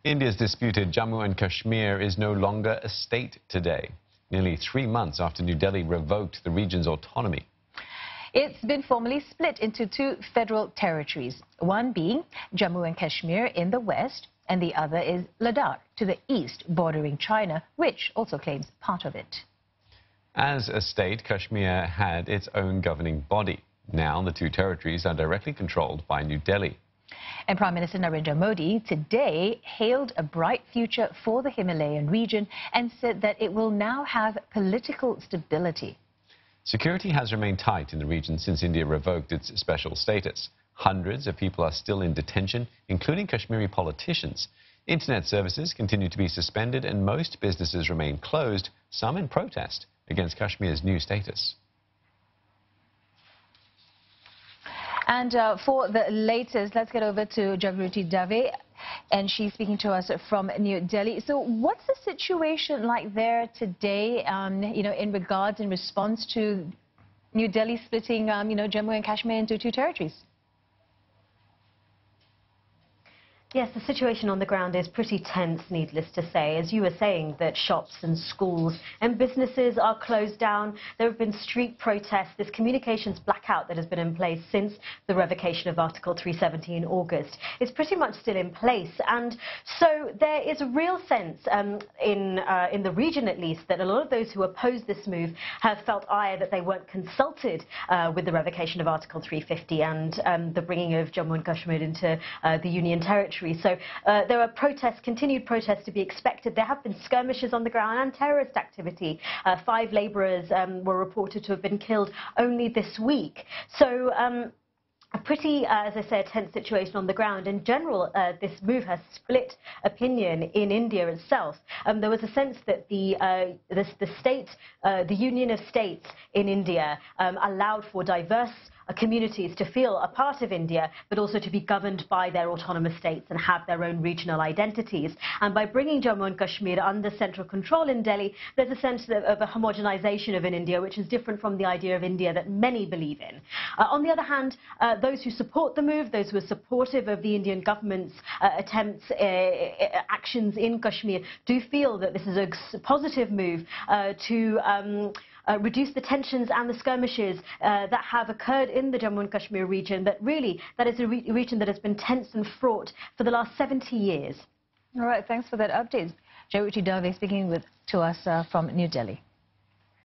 India's disputed Jammu and Kashmir is no longer a state today, nearly 3 months after New Delhi revoked the region's autonomy. It's been formally split into two federal territories, one being Jammu and Kashmir in the west, and the other is Ladakh to the east, bordering China, which also claims part of it. As a state, Kashmir had its own governing body. Now the two territories are directly controlled by New Delhi. And Prime Minister Narendra Modi today hailed a bright future for the Himalayan region and said that it will now have political stability. Security has remained tight in the region since India revoked its special status. Hundreds of people are still in detention, including Kashmiri politicians. Internet services continue to be suspended and most businesses remain closed, some in protest against Kashmir's new status. And for the latest, let's get over to Jagruti Dave, and she's speaking to us from New Delhi. So what's the situation like there today, in response to New Delhi splitting, Jammu and Kashmir into two territories? Yes, the situation on the ground is pretty tense, needless to say. As you were saying, that shops and schools and businesses are closed down. There have been street protests, this communications blackout that has been in place since the revocation of Article 370 in August is pretty much still in place. And so there is a real sense in the region, at least, that a lot of those who oppose this move have felt that they weren't consulted with the revocation of Article 350 and the bringing of Jammu and Kashmir into the Union Territory. So there are continued protests to be expected. There have been skirmishes on the ground and terrorist activity. 5 labourers were reported to have been killed only this week. So a pretty, as I said, tense situation on the ground. In general, this move has split opinion in India itself. There was a sense that the Union of States in India allowed for diverse communities to feel a part of India, but also to be governed by their autonomous states and have their own regional identities. And by bringing Jammu and Kashmir under central control in Delhi, there's a sense of a homogenization of India, which is different from the idea of India that many believe in. On the other hand, those who support the move, those who are supportive of the Indian government's actions in Kashmir, do feel that this is a positive move to reduce the tensions and the skirmishes that have occurred in the Jammu and Kashmir region, that is a region that has been tense and fraught for the last 70 years. All right, thanks for that update. Jagruti Dave speaking to us from New Delhi.